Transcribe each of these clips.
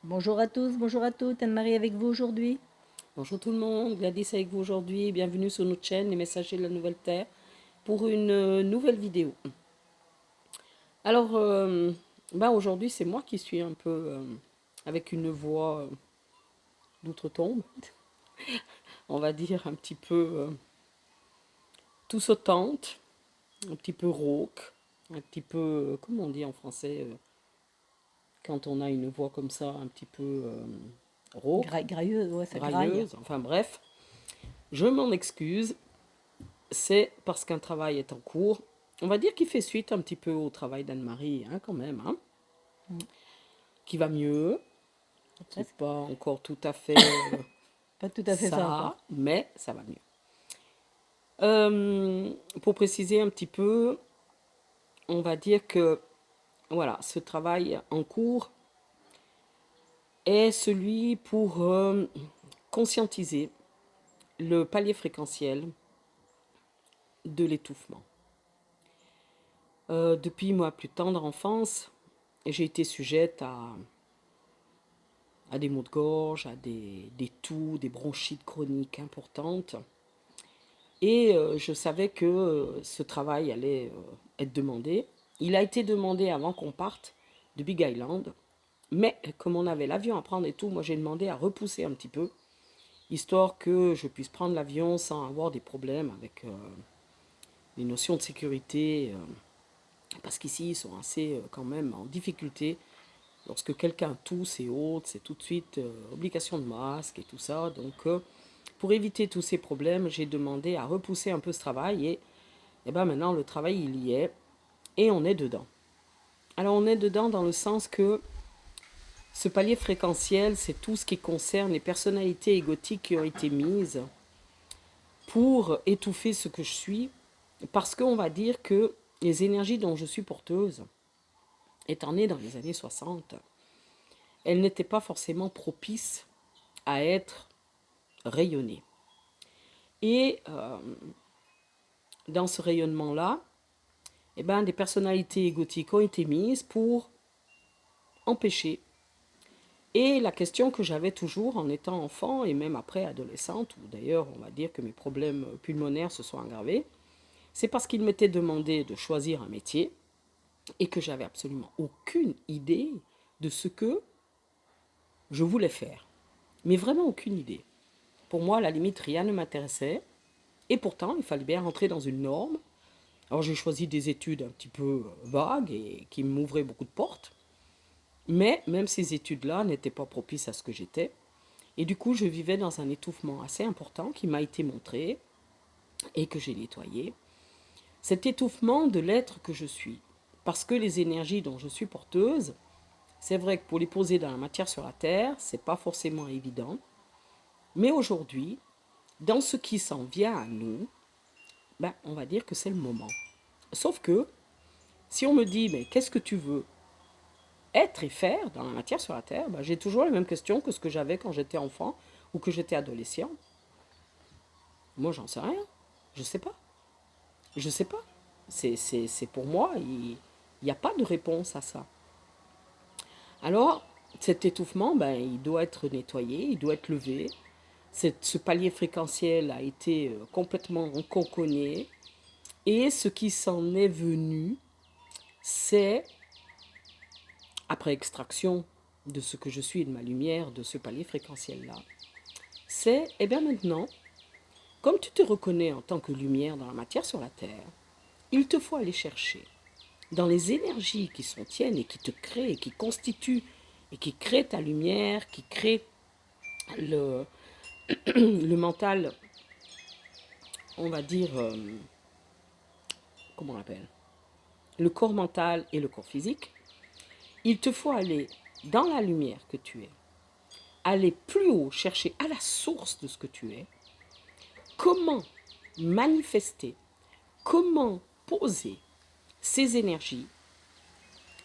Bonjour à tous, bonjour à toutes, Anne-Marie avec vous aujourd'hui. Bonjour tout le monde, Gladys avec vous aujourd'hui. Bienvenue sur notre chaîne Les Messagers de la Nouvelle Terre pour une nouvelle vidéo. Alors, aujourd'hui, c'est moi qui suis un peu avec une voix d'outre-tombe, on va dire un petit peu tout sautante, un petit peu rauque, un petit peu, comment on dit en français, quand on a une voix comme ça, un petit peu rauque, Grailleuse, ouais, ça graille. grailleuse, enfin bref. Je m'en excuse, c'est parce qu'un travail est en cours. On va dire qu'il fait suite un petit peu au travail d'Anne-Marie, hein, quand même, hein, qui va mieux. C'est Presque. pas encore tout à fait Pas tout à fait ça encore. ça, mais ça va mieux. Pour préciser un petit peu, on va dire que voilà, ce travail en cours est celui pour conscientiser le palier fréquentiel de l'étouffement. Depuis ma plus tendre enfance, j'ai été sujette à des maux de gorge, à des toux, des bronchites chroniques importantes. Et je savais que ce travail allait être demandé. Il a été demandé avant qu'on parte de Big Island. Mais comme on avait l'avion à prendre et tout, moi j'ai demandé à repousser un petit peu, histoire que je puisse prendre l'avion sans avoir des problèmes avec les notions de sécurité. Parce qu'ici, ils sont assez quand même en difficulté. Lorsque quelqu'un tousse et autres, c'est tout de suite obligation de masque et tout ça. Donc, pour éviter tous ces problèmes, j'ai demandé à repousser un peu ce travail et ben maintenant le travail il y est et on est dedans. Alors on est dedans dans le sens que ce palier fréquentiel, c'est tout ce qui concerne les personnalités égotiques qui ont été mises pour étouffer ce que je suis, parce qu'on va dire que les énergies dont je suis porteuse, étant née dans les années 60, elles n'étaient pas forcément propices à être rayonnées. Et dans ce rayonnement-là, eh ben, des personnalités égotiques ont été mises pour empêcher. Et la question que j'avais toujours en étant enfant et même après adolescente, ou d'ailleurs on va dire que mes problèmes pulmonaires se sont aggravés, c'est parce qu'il m'était demandé de choisir un métier et que j'avais absolument aucune idée de ce que je voulais faire. Mais vraiment aucune idée. Pour moi, à la limite, rien ne m'intéressait. Et pourtant, il fallait bien rentrer dans une norme. Alors j'ai choisi des études un petit peu vagues et qui m'ouvraient beaucoup de portes. Mais même ces études-là n'étaient pas propices à ce que j'étais. Et du coup, je vivais dans un étouffement assez important qui m'a été montré et que j'ai nettoyé. Cet étouffement de l'être que je suis. Parce que les énergies dont je suis porteuse, c'est vrai que pour les poser dans la matière sur la terre, c'est pas forcément évident. Mais aujourd'hui, dans ce qui s'en vient à nous, ben, on va dire que c'est le moment. Sauf que, si on me dit, mais qu'est-ce que tu veux être et faire dans la matière sur la terre, ben, j'ai toujours les mêmes questions que ce que j'avais quand j'étais enfant ou que j'étais adolescent. Moi, j'en sais rien. Je sais pas. Je sais pas. C'est pour moi, il n'y a pas de réponse à ça. Alors, cet étouffement, ben, il doit être nettoyé, il doit être levé. Ce palier fréquentiel a été complètement concogné. Et ce qui s'en est venu, c'est, après extraction de ce que je suis et de ma lumière, de ce palier fréquentiel-là, c'est, eh bien maintenant, comme tu te reconnais en tant que lumière dans la matière sur la Terre, il te faut aller chercher dans les énergies qui sont tiennes et qui te créent, et qui constituent, et qui créent ta lumière, qui créent le, le mental, on va dire, comment on l'appelle, le corps mental et le corps physique, il te faut aller dans la lumière que tu es, aller plus haut, chercher à la source de ce que tu es, comment manifester, comment poser ces énergies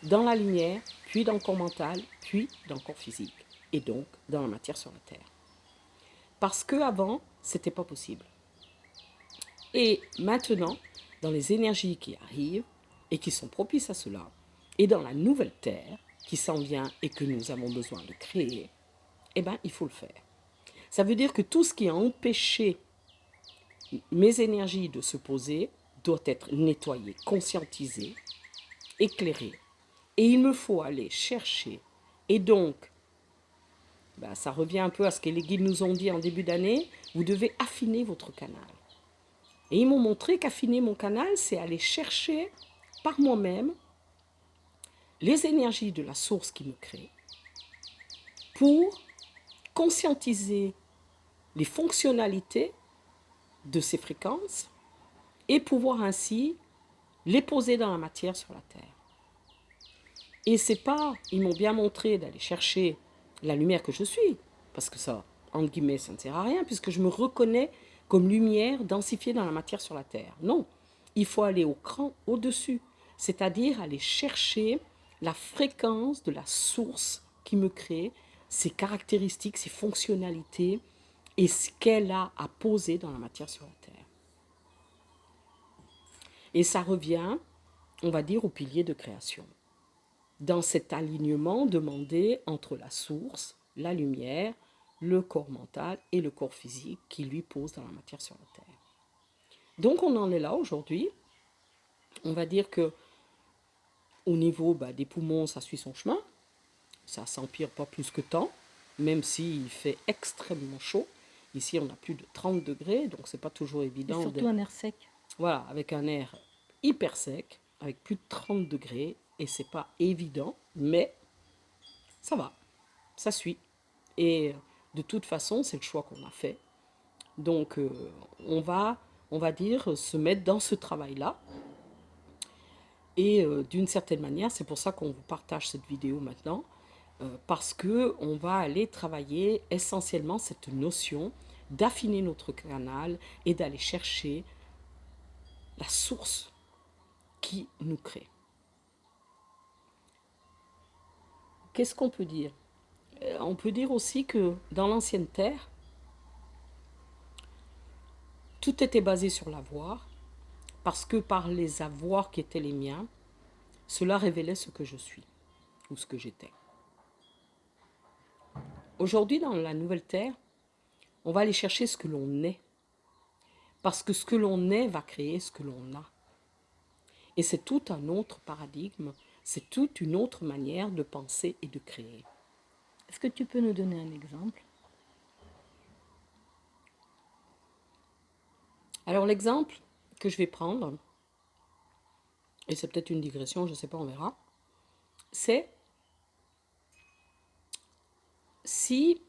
dans la lumière, puis dans le corps mental, puis dans le corps physique, et donc dans la matière sur la Terre. Parce qu'avant, ce n'était pas possible. Et maintenant, dans les énergies qui arrivent et qui sont propices à cela, et dans la nouvelle Terre, qui s'en vient et que nous avons besoin de créer, eh bien, il faut le faire. Ça veut dire que tout ce qui a empêché mes énergies de se poser doit être nettoyé, conscientisé, éclairé. Et il me faut aller chercher. Et donc, ça revient un peu à ce que les guides nous ont dit en début d'année, vous devez affiner votre canal. Et ils m'ont montré qu'affiner mon canal, c'est aller chercher par moi-même les énergies de la source qui me crée pour conscientiser les fonctionnalités de ces fréquences et pouvoir ainsi les poser dans la matière sur la Terre. Et c'est pas, ils m'ont bien montré d'aller chercher la lumière que je suis, parce que ça, entre guillemets, ça ne sert à rien, puisque je me reconnais comme lumière densifiée dans la matière sur la Terre. Non, il faut aller au cran au-dessus, c'est-à-dire aller chercher la fréquence de la source qui me crée, ses caractéristiques, ses fonctionnalités et ce qu'elle a à poser dans la matière sur la Terre. Et ça revient, on va dire, au pilier de création. Dans cet alignement demandé entre la source, la lumière, le corps mental et le corps physique qui lui pose dans la matière sur la Terre. Donc on en est là aujourd'hui. On va dire que au niveau des poumons, ça suit son chemin. Ça s'empire pas plus que tant, même s'il fait extrêmement chaud. Ici, on a plus de 30 degrés, donc c'est pas toujours évident. Et surtout un air sec. Voilà, avec un air hyper sec, avec plus de 30 degrés, et c'est pas évident, mais ça va, ça suit. Et de toute façon, c'est le choix qu'on a fait. Donc, on va dire, se mettre dans ce travail-là. Et d'une certaine manière, c'est pour ça qu'on vous partage cette vidéo maintenant, parce qu'on va aller travailler essentiellement cette notion d'affiner notre canal et d'aller chercher la source qui nous crée. Qu'est-ce qu'on peut dire? On peut dire aussi que dans l'ancienne terre, tout était basé sur l'avoir, parce que par les avoirs qui étaient les miens, cela révélait ce que je suis ou ce que j'étais. Aujourd'hui, dans la nouvelle terre, on va aller chercher ce que l'on est, parce que ce que l'on est va créer ce que l'on a. Et c'est tout un autre paradigme, c'est toute une autre manière de penser et de créer. Est-ce que tu peux nous donner un exemple? Alors l'exemple que je vais prendre, et c'est peut-être une digression, je ne sais pas, on verra, c'est si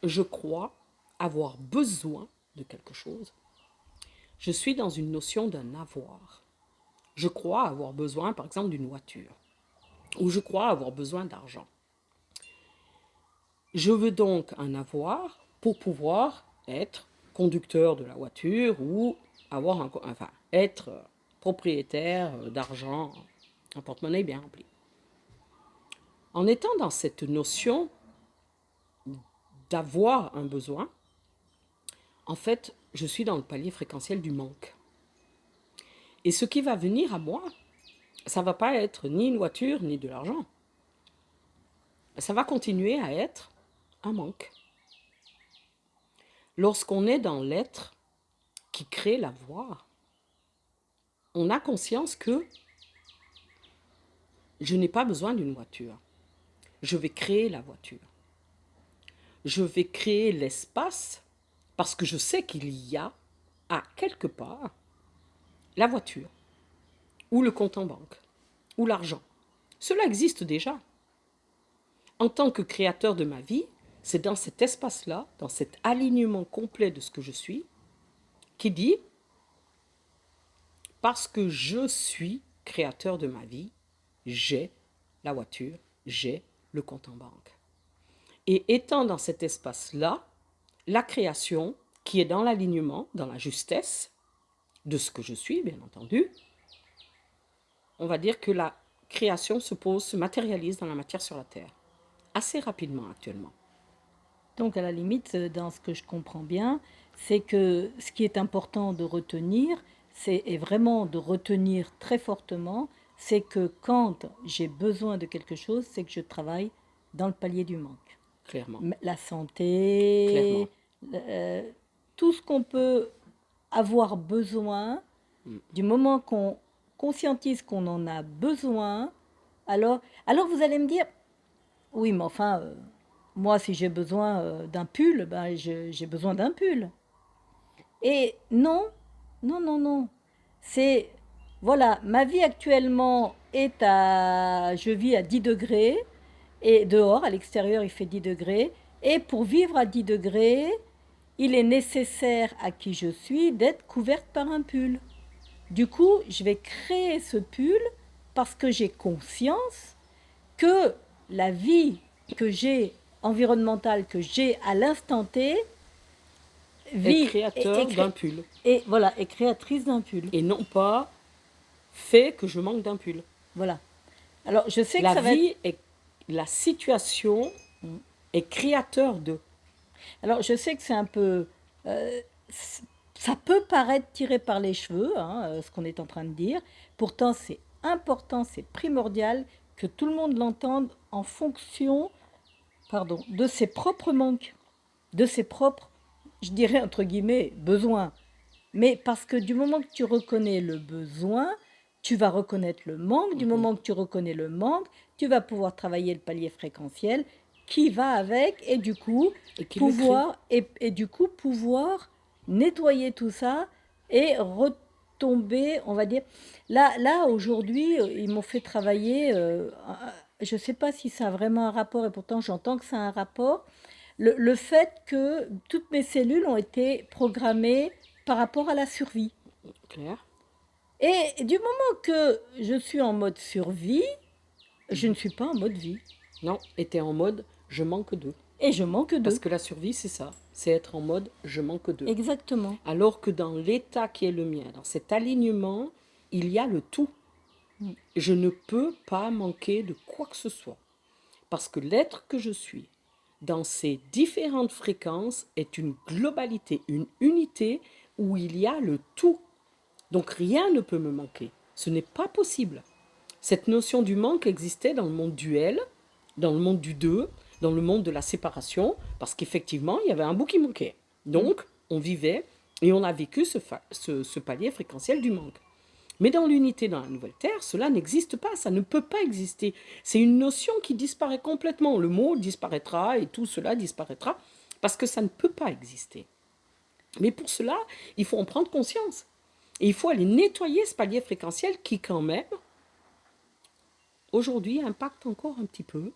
je crois avoir besoin de quelque chose, je suis dans une notion d'un avoir. Je crois avoir besoin, par exemple, d'une voiture, ou je crois avoir besoin d'argent. Je veux donc un avoir pour pouvoir être conducteur de la voiture ou être propriétaire d'argent, un porte-monnaie bien rempli. En étant dans cette notion d'avoir un besoin, en fait, je suis dans le palier fréquentiel du manque. Et ce qui va venir à moi, ça ne va pas être ni une voiture, ni de l'argent. Ça va continuer à être un manque. Lorsqu'on est dans l'être qui crée l'avoir, on a conscience que je n'ai pas besoin d'une voiture. Je vais créer la voiture. Je vais créer l'espace parce que je sais qu'il y a, à quelque part, la voiture, ou le compte en banque, ou l'argent. Cela existe déjà. En tant que créateur de ma vie, c'est dans cet espace-là, dans cet alignement complet de ce que je suis, qui dit, parce que je suis créateur de ma vie, j'ai la voiture, j'ai le compte en banque. Et étant dans cet espace-là, la création, qui est dans l'alignement, dans la justesse de ce que je suis, bien entendu, on va dire que la création se matérialise dans la matière sur la Terre, assez rapidement actuellement. Donc à la limite, dans ce que je comprends bien, c'est que ce qui est important de retenir, c'est vraiment de retenir très fortement c'est que quand j'ai besoin de quelque chose, c'est que je travaille dans le palier du manque. Clairement, La clairement. santé, euh, tout ce qu'on peut avoir besoin, Mm. du moment qu'on conscientise qu'on en a besoin, alors vous allez me dire, oui, mais enfin, moi, si j'ai besoin d'un pull, ben, j'ai besoin d'un pull. Et non, non, non, non. C'est, voilà, ma vie actuellement je vis à 10 degrés, et dehors, à l'extérieur, il fait 10 degrés. Et pour vivre à 10 degrés, il est nécessaire à qui je suis d'être couverte par un pull. Du coup, je vais créer ce pull parce que j'ai conscience que la vie que j'ai, environnementale que j'ai à l'instant T, Être vit créateur d'un pull. et voilà, est créatrice d'un pull. Et non pas fait que je manque d'un pull. Voilà. Alors, je sais que La ça va être. vie est la situation est créateur de. Alors, je sais que c'est un peu. euh, Ça peut paraître tiré par les cheveux, hein, ce qu'on est en train de dire. Pourtant, c'est important, c'est primordial que tout le monde l'entende en fonction, pardon, de ses propres manques, de ses propres, je dirais entre guillemets, besoins. Mais parce que du moment que tu reconnais le besoin, tu vas reconnaître le manque. Du Mhm. moment que tu reconnais le manque, tu vas pouvoir travailler le palier fréquentiel qui va avec et du coup Et qui le crée. du coup pouvoir nettoyer tout ça et retomber, on va dire. Là aujourd'hui, ils m'ont fait travailler. Je ne sais pas si ça a vraiment un rapport et pourtant j'entends que ça a un rapport le fait que toutes mes cellules ont été programmées par rapport à la survie. Claire. Et du moment que je suis en mode survie, je ne suis pas en mode vie. Non, était en mode je manque d'eux. Et je manque Parce d'eux. que la survie, c'est ça. C'est être en mode je manque d'eux. Exactement. Alors que dans l'état qui est le mien, dans cet alignement, il y a le tout. Je ne peux pas manquer de quoi que ce soit. Parce que l'être que je suis, dans ses différentes fréquences, est une globalité, une unité où il y a le tout. Donc rien ne peut me manquer. Ce n'est pas possible. Cette notion du manque existait dans le monde duel, dans le monde du deux, dans le monde de la séparation, parce qu'effectivement, il y avait un bout qui manquait. Donc, on vivait et on a vécu ce palier fréquentiel du manque. Mais dans l'unité, dans la nouvelle Terre, cela n'existe pas, ça ne peut pas exister. C'est une notion qui disparaît complètement. Le mot disparaîtra et tout cela disparaîtra parce que ça ne peut pas exister. Mais pour cela, il faut en prendre conscience. Et il faut aller nettoyer ce palier fréquentiel qui, quand même, aujourd'hui, impacte encore un petit peu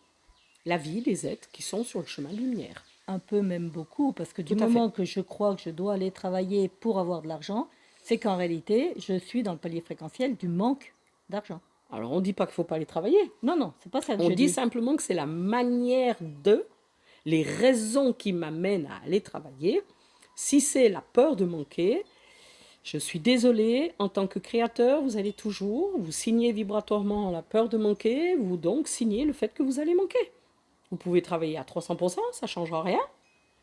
la vie des êtres qui sont sur le chemin de lumière. Un peu, même beaucoup, parce que du Tout à fait. moment que je crois que je dois aller travailler pour avoir de l'argent, c'est qu'en réalité, je suis dans le palier fréquentiel du manque d'argent. Alors, on ne dit pas qu'il ne faut pas aller travailler. Non, non, c'est pas ça que On je dit dis. simplement que c'est la manière de, les raisons qui m'amènent à aller travailler. Si c'est la peur de manquer, je suis désolée, en tant que créateur, vous allez toujours, vous signez vibratoirement la peur de manquer, vous donc signez le fait que vous allez manquer. Vous pouvez travailler à 300%, ça ne changera rien.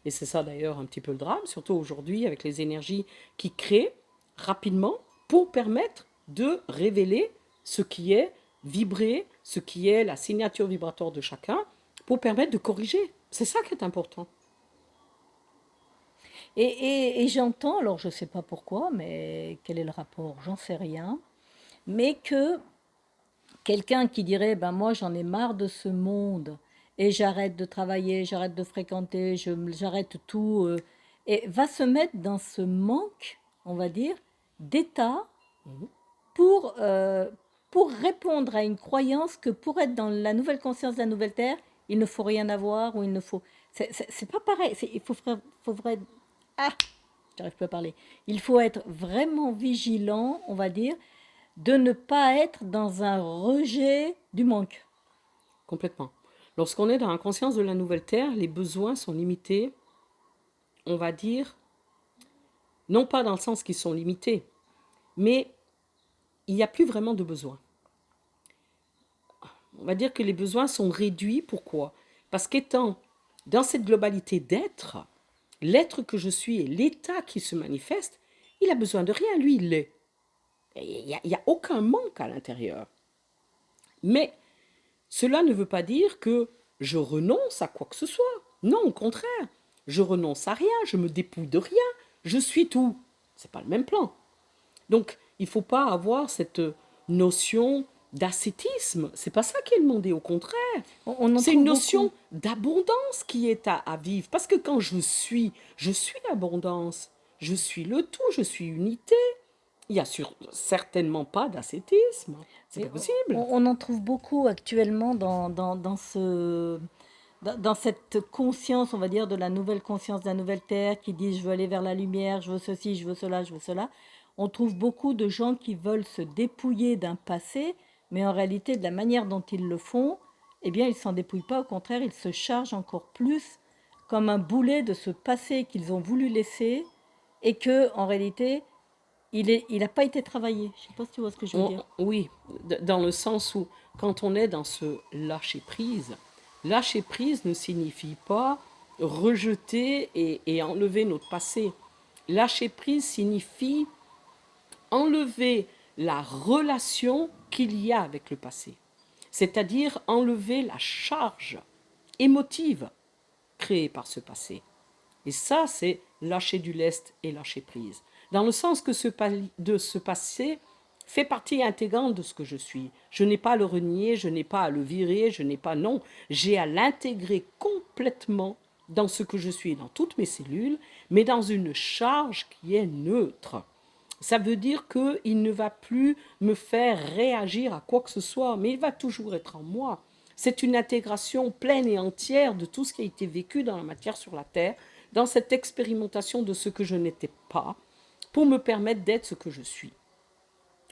Et c'est ça d'ailleurs un petit peu le drame, surtout aujourd'hui avec les énergies qui créent rapidement pour permettre de révéler ce qui est vibré, ce qui est la signature vibratoire de chacun, pour permettre de corriger. C'est ça qui est important. Et j'entends, alors je ne sais pas pourquoi, mais quel est le rapport, j'en sais rien, mais que quelqu'un qui dirait, ben moi j'en ai marre de ce monde et j'arrête de travailler, j'arrête de fréquenter, j'arrête tout, et va se mettre dans ce manque, on va dire, d'état pour, euh, pour répondre à une croyance que pour être dans la nouvelle conscience de la nouvelle terre, il ne faut rien avoir ou il ne faut... C'est pas pareil, il faut vrai... Ah, j'arrive plus à parler. Il faut être vraiment vigilant, on va dire, de ne pas être dans un rejet du manque. Complètement. Lorsqu'on est dans la conscience de la nouvelle Terre, les besoins sont limités, on va dire, non pas dans le sens qu'ils sont limités, mais il n'y a plus vraiment de besoins. On va dire que les besoins sont réduits. Pourquoi? Parce qu'étant dans cette globalité d'être, l'être que je suis et l'état qui se manifeste, il a besoin de rien, lui, il l'est. Il n'y a aucun manque à l'intérieur. Mais cela ne veut pas dire que je renonce à quoi que ce soit. Non, au contraire. Je renonce à rien, je me dépouille de rien. Je suis tout. C'est pas le même plan. Donc, il ne faut pas avoir cette notion d'ascétisme. C'est pas ça qui est demandé, au contraire. On en C'est une trouve beaucoup. notion d'abondance qui est à vivre. Parce que quand je suis l'abondance. Je suis le tout, je suis unité. Il n'y a certainement pas d'ascétisme. C'est pas Et possible. on en trouve beaucoup actuellement dans cette conscience, on va dire, de la nouvelle conscience de la nouvelle terre, qui dit je veux aller vers la lumière, je veux ceci, je veux cela, je veux cela. On trouve beaucoup de gens qui veulent se dépouiller d'un passé, mais en réalité, de la manière dont ils le font, eh bien, ils ne s'en dépouillent pas, au contraire, ils se chargent encore plus comme un boulet de ce passé qu'ils ont voulu laisser et que, en réalité, il a pas été travaillé. Je sais pas si tu vois ce que je veux dire. Oui, dans le sens où quand on est dans ce lâcher prise ne signifie pas rejeter et enlever notre passé. Lâcher prise signifie enlever la relation qu'il y a avec le passé, c'est-à-dire enlever la charge émotive créée par ce passé. Et ça, c'est lâcher du lest et lâcher prise. Dans le sens que de ce passé fait partie intégrante de ce que je suis. Je n'ai pas à le renier, je n'ai pas à le virer, je n'ai pas, non, j'ai à l'intégrer complètement dans ce que je suis, dans toutes mes cellules, mais dans une charge qui est neutre. Ça veut dire qu'il ne va plus me faire réagir à quoi que ce soit, mais il va toujours être en moi. C'est une intégration pleine et entière de tout ce qui a été vécu dans la matière sur la Terre, dans cette expérimentation de ce que je n'étais pas, pour me permettre d'être ce que je suis.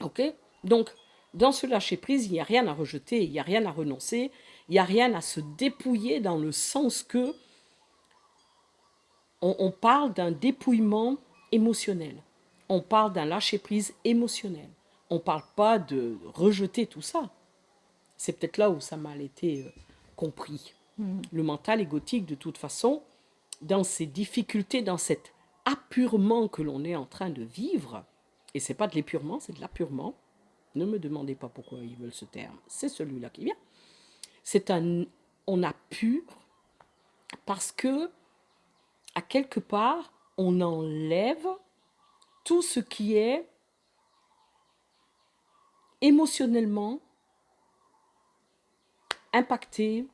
Ok? Donc, dans ce lâcher-prise, il n'y a rien à rejeter, il n'y a rien à renoncer, il n'y a rien à se dépouiller dans le sens que on parle d'un dépouillement émotionnel. On parle d'un lâcher-prise émotionnel. On ne parle pas de rejeter tout ça. C'est peut-être là où ça m'a été compris. Le mental égotique, de toute façon, dans ces difficultés, dans cet appurement que l'on est en train de vivre, et c'est pas de l'épurement, c'est de l'appurement. Ne me demandez pas pourquoi ils veulent ce terme. C'est celui-là qui vient. On appure parce que, à quelque part, on enlève tout ce qui est émotionnellement impacté,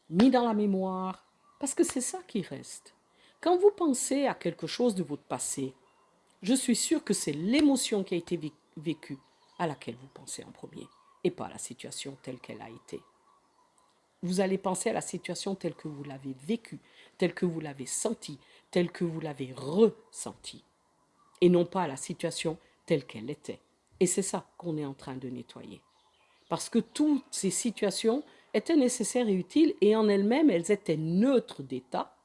mis dans la mémoire, parce que c'est ça qui reste. Quand vous pensez à quelque chose de votre passé, je suis sûre que c'est l'émotion qui a été vécue à laquelle vous pensez en premier, et pas à la situation telle qu'elle a été. Vous allez penser à la situation telle que vous l'avez vécue, telle que vous l'avez sentie, telle que vous l'avez ressentie, et non pas à la situation telle qu'elle était. Et c'est ça qu'on est en train de nettoyer. Parce que toutes ces situations étaient nécessaires et utiles, et en elles-mêmes, elles étaient neutres d'état,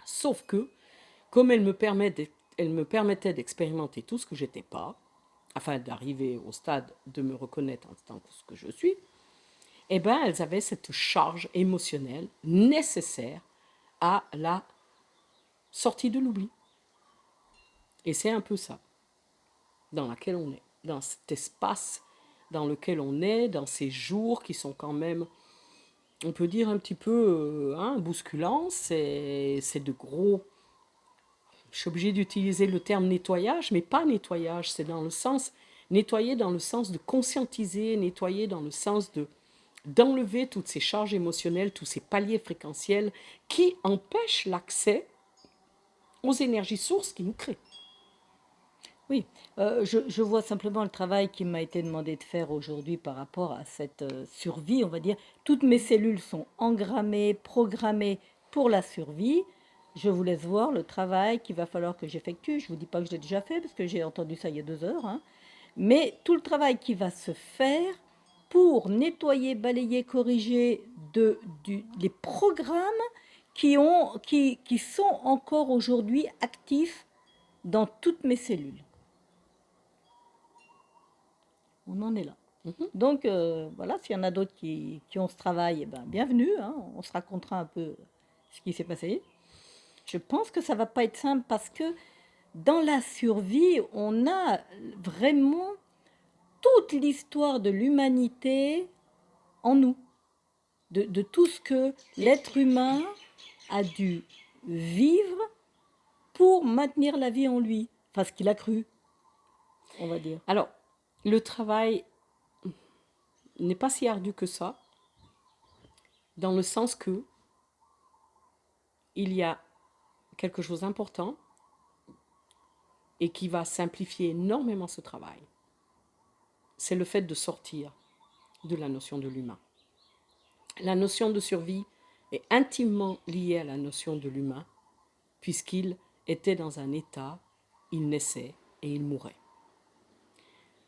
sauf que, comme elles me permettaient d'expérimenter tout ce que j'étais pas, afin d'arriver au stade de me reconnaître en tant que ce que je suis, eh bien, elles avaient cette charge émotionnelle nécessaire à la sortie de l'oubli. Et c'est un peu ça dans laquelle on est, dans cet espace dans lequel on est, dans ces jours qui sont quand même, on peut dire un petit peu bousculants, c'est de gros. Je suis obligée d'utiliser le terme nettoyage, mais pas nettoyage, c'est dans le sens, nettoyer dans le sens de conscientiser, nettoyer dans le sens d'enlever toutes ces charges émotionnelles, tous ces paliers fréquentiels qui empêchent l'accès aux énergies sources qui nous créent. Oui, je vois simplement le travail qui m'a été demandé de faire aujourd'hui par rapport à cette survie, on va dire. Toutes mes cellules sont engrammées, programmées pour la survie. Je vous laisse voir le travail qu'il va falloir que j'effectue. Je ne vous dis pas que je l'ai déjà fait parce que j'ai entendu ça il y a 2 heures, hein. Mais tout le travail qui va se faire pour nettoyer, balayer, corriger les programmes qui sont encore aujourd'hui actifs dans toutes mes cellules. On en est là. Donc voilà, s'il y en a d'autres qui ont ce travail, eh ben, bienvenue, hein, on se racontera un peu ce qui s'est passé. Je pense que ça va pas être simple parce que dans la survie, on a vraiment toute l'histoire de l'humanité en nous, de tout ce que l'être humain a dû vivre pour maintenir la vie en lui, enfin ce qu'il a cru, on va dire. Alors, le travail n'est pas si ardu que ça, dans le sens que il y a quelque chose d'important et qui va simplifier énormément ce travail. C'est le fait de sortir de la notion de l'humain. La notion de survie est intimement liée à la notion de l'humain, puisqu'il était dans un état, il naissait et il mourait.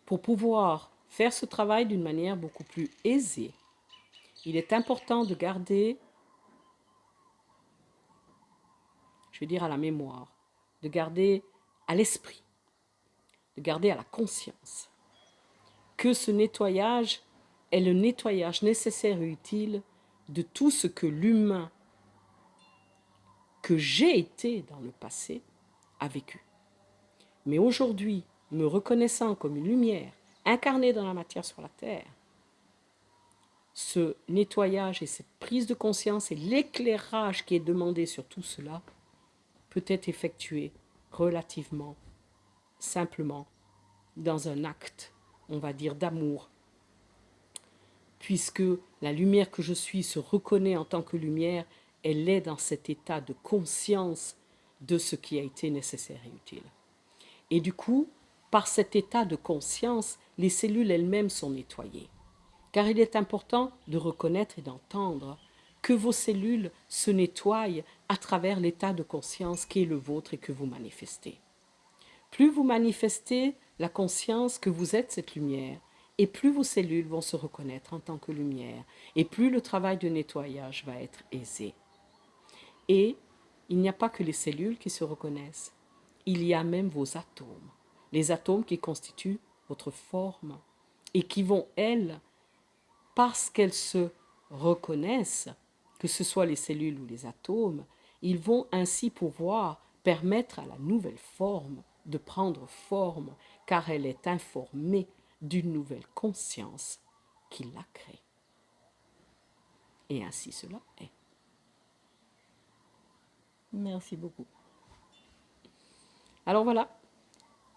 Pour pouvoir faire ce travail d'une manière beaucoup plus aisée, il est important de garder, je vais dire à la mémoire, de garder à l'esprit, de garder à la conscience, que ce nettoyage est le nettoyage nécessaire et utile de tout ce que l'humain que j'ai été dans le passé a vécu. Mais aujourd'hui, me reconnaissant comme une lumière incarnée dans la matière sur la terre, ce nettoyage et cette prise de conscience et l'éclairage qui est demandé sur tout cela peut être effectué relativement simplement dans un acte, on va dire, d'amour, puisque la lumière que je suis se reconnaît en tant que lumière, elle est dans cet état de conscience de ce qui a été nécessaire et utile. Et du coup, par cet état de conscience, les cellules elles-mêmes sont nettoyées. Car il est important de reconnaître et d'entendre que vos cellules se nettoient à travers l'état de conscience qui est le vôtre et que vous manifestez. Plus vous manifestez la conscience que vous êtes cette lumière, et plus vos cellules vont se reconnaître en tant que lumière, et plus le travail de nettoyage va être aisé. Et il n'y a pas que les cellules qui se reconnaissent, il y a même vos atomes, les atomes qui constituent votre forme, et qui vont, elles, parce qu'elles se reconnaissent, que ce soit les cellules ou les atomes, ils vont ainsi pouvoir permettre à la nouvelle forme de prendre forme, car elle est informée d'une nouvelle conscience qui la crée. Et ainsi cela est. Merci beaucoup. Alors voilà.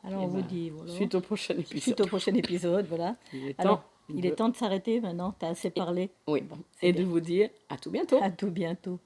Alors on vous dit voilà. Suite au prochain épisode. Suite au prochain épisode, voilà. Alors, il est temps de s'arrêter maintenant, tu as assez parlé. Oui, Bon, et bien. de vous dire à tout bientôt. À tout bientôt.